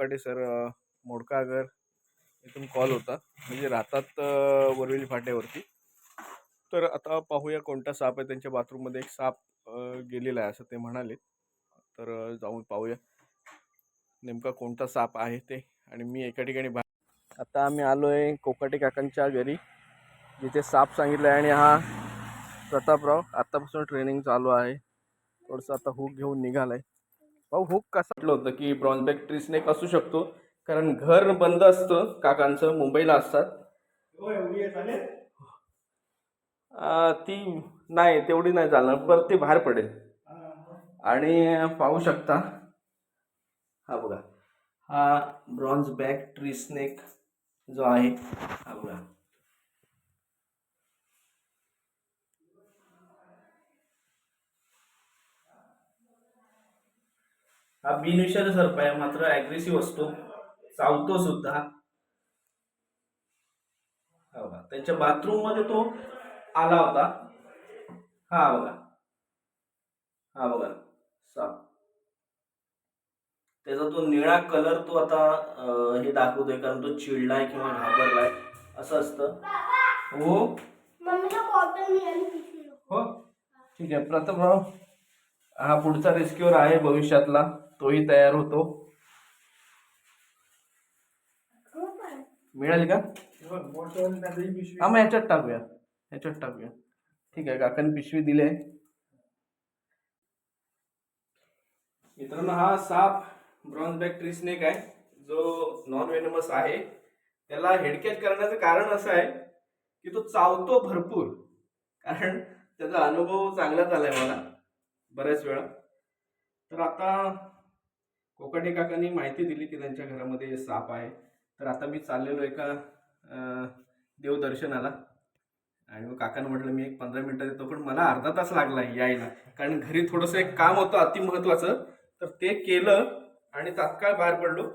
Kokate sir मोडकागर इथून call होता, म्हणजे राहतात वरवेली फाट्यावरती. तर आता पाहूया कोणता साप आहे. त्यांच्या बाथरूममध्ये एक साप गेलेला आहे असं ते म्हणाले. तर जाऊन पाहूया नेमका कोणता साप आहे ते. आणि मी एका ठिकाणी आता आम्ही आलोय कोकाटे काकांच्या घरी, जिथे साप सांगितलं आहे. आणि हा प्रतापराव आतापासून ट्रेनिंग चालू आहे. थोडंसं आता हुक घेऊन निघालाय. भाऊ हुक कसं म्हटलं होतं की ब्रॉन्झबॅक ट्री स्नेक असू शकतो, कारण घर बंद असतं काकांचं, मुंबईला असतात. ती नाही तेवढी नाही चालणार, परत ती बाहेर पडेल. आणि पाहू शकता हा बघा, हा ब्रॉन्झबॅक ट्री स्नेक जो आहे हा बघा. हा बिनविषारी सर्प आहे, मात्र ऍग्रेसिव्ह असतो, चावतो सुद्धा. हा बघा, त्यांच्या बाथरूम मध्ये तो आला होता. हा बघा, हा बघा साप. त्याचा तो निळा कलर तो आता हे दाखवतोय, कारण तो चिडलाय किंवा घाबरलाय असं असतं. हो हो ठीक आहे प्रतापराव, हा पुढचा रेस्क्यूअर आहे भविष्यातला, तोही तयार होतो. मिळेल का? हा मग ह्याच्यात टाकूया, ह्याच्यात टाकूया. ठीक आहे, काकांनी पिशवी दिली आहे. मित्रांनो, हा साप ब्रॉन्झबॅक ट्री स्नेक आहे, जो नॉन वेनमस आहे. त्याला हेडकॅच करण्याचं कारण असं आहे की तो चावतो भरपूर, कारण त्याचा अनुभव चांगला झालाय मला बऱ्याच वेळा. तर आता कोकाटे काकांनी माहिती दिली की त्यांच्या घरामध्ये साप आहे. तर आता मी चाललेलो एका देवदर्शनाला, आणि मग काकांना म्हटलं मी एक 15 मिनिटात येतो, पण मला अर्धा तास लागला यायला, कारण घरी थोडंसं एक काम होतं अति महत्वाचं. तर ते केलं आणि तात्काळ बाहेर पडलो.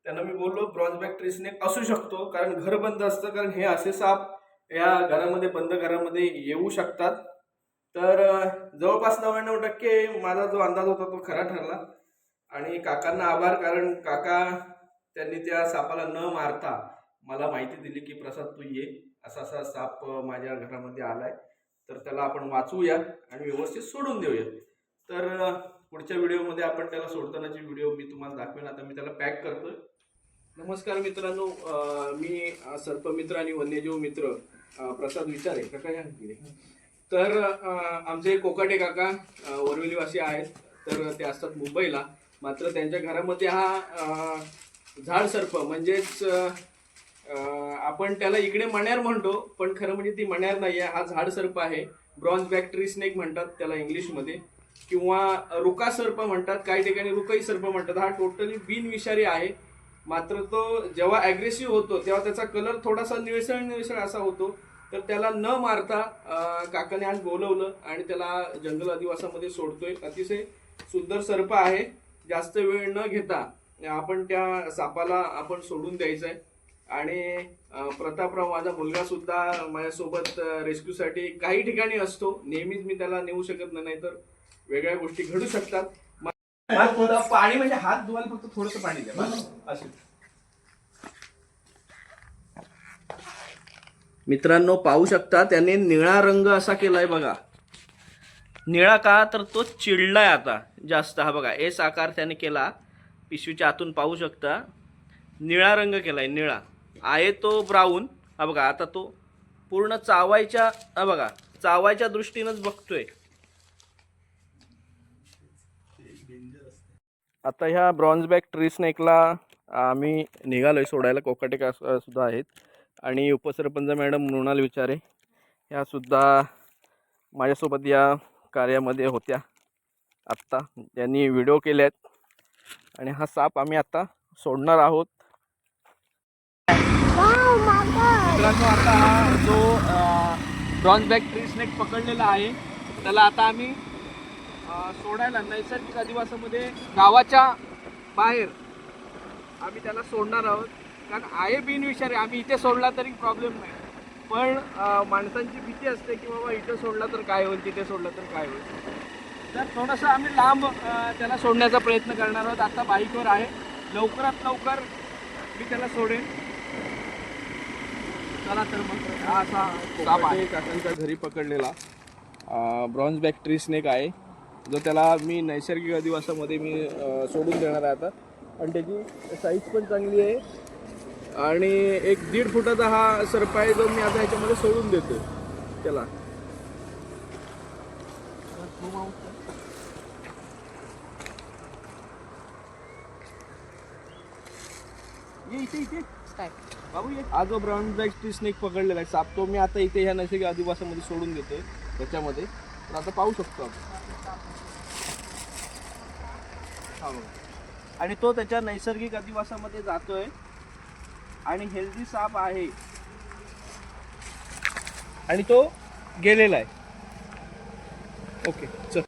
त्यांना मी बोललो ब्रॉन्झबॅक ट्री स्नेक असू शकतो, कारण घर बंद असतं, कारण हे असे साप या घरामध्ये, बंद घरामध्ये येऊ शकतात. तर जवळपास 99% माझा जो अंदाज होता तो खरा ठरला. आणि काकांना आभार, कारण काका त्यांनी त्या सापाला न मारता मला माहिती दिली की प्रसाद तू ये, असा असा साप माझ्या घरामध्ये आलाय, तर त्याला आपण वाचवूया आणि व्यवस्थित सोडून देऊया. तर पुढच्या व्हिडिओमध्ये आपण त्याला सोडतानाची व्हिडिओ मी तुम्हाला दाखवेन. आता मी त्याला पॅक करतोय. नमस्कार मित्रांनो, मी सर्पमित्र आणि वन्यजीव मित्र प्रसाद विचारे काका या. तर आमचे कोकाटे काका वरवेलीवासी आहेत, तर ते असतात मुंबईला. मात्र त्यांच्या घरामध्ये हा झाड सर्प, म्हणजेच आपण त्याला इकडे मण्यार म्हणतो, पण खरं म्हणजे ती मण्यार नाही आहे, हा झाड सर्प आहे. ब्रॉन्झबॅक ट्री स्नेक म्हणतात त्याला इंग्लिशमध्ये, किंवा रुका सर्प म्हणतात, काही ठिकाणी रुकई सर्प म्हणतात. हा टोटली बिनविषारी आहे. मात्र तो जेव्हा ॲग्रेसिव्ह होतो तेव्हा त्याचा कलर थोडासा निळसळ निळसळ असा होतो. तर त्याला न मारता काकाने आज बोलवलं आणि त्याला जंगल अधिवासामध्ये सोडतोय. अतिशय सुंदर सर्प आहे. जास्त वेळ न घेता आपण त्या सापाला आपण सोडून द्यायचं आहे. आणि प्रतापराव माझा मुलगा सुद्धा माझ्यासोबत रेस्क्यूसाठी काही ठिकाणी असतो. नेहमीच मी त्याला नेऊ शकत नाही, तर वेगळ्या गोष्टी घडू शकतात. पाणी म्हणजे हात धुवायला फक्त थोडंसं पाणी द्या असे. मित्रांनो पाहू शकता, त्याने निळा रंग असा केलाय बघा. निळा का, तर तो चिडलाय आता जास्त. हा बघा एस आकार त्याने केला, पिशवीच्या आतून पाहू शकता. निळा रंग केलाय, निळा आहे तो ब्राऊन. हा बघा आता तो पूर्ण चावायच्या, हा बघा चावायच्या दृष्टीनंच बघतोय. आता ह्या ब्रॉन्झबॅक ट्री स्नेकला आम्ही निघालोय सोडायला. कोकाटे का सुद्धा आहेत आणि उपसरपंच मॅडम मृणाल विचारे ह्या सुद्धा माझ्यासोबत या कार्यामध्ये होत्या. आत्ता त्यांनी व्हिडिओ केले आहेत आणि हा साप आम्ही आता सोडणार आहोत. मित्रांनो, आता हा जो ब्रॉन्झबॅक ट्री स्नेक पकडलेला आहे त्याला आता आम्ही सोडायला नैसर्गिक अधिवासामध्ये गावाच्या बाहेर आम्ही त्याला सोडणार आहोत. कारण आहे बिनविषारी, आम्ही इथे सोडला तरी प्रॉब्लेम नाही, पण माणसांची भीती असते की बाबा इथे सोडला तर काय होईल, तिथे सोडला तर काय होईल. तर थोडंसं आम्ही लांब त्याला सोडण्याचा प्रयत्न करणार आहोत. आता बाईकवर आहे, लवकरात लवकर मी त्याला सोडेन. चला तर मग हा असा साप आहे काकांच्या घरी पकडलेला ब्रॉन्झ बॅक ट्री स्नेक आहे, जो त्याला मी नैसर्गिक अधिवासामध्ये मी सोडून देणार आहे आता. आणि त्याची साईज पण चांगली आहे आणि 1-1.5 फुटाचा हा सर्प आहे, जो मी आता ह्याच्यामध्ये सोडून देतो त्याला. इथे बाबू हा जो ब्राऊन ब्लॅक ट्री स्नेक पकडलेला आहे साप, तो मी आता इथे ह्या नैसर्गिक अधिवासामध्ये सोडून देतोय त्याच्यामध्ये. तर आता पाहू शकतो आपण. आणि तो त्याच्या नैसर्गिक अधिवासामध्ये जातोय आणि हेल्दी साप आहे आणि तो गेलेला आहे. ओके चल.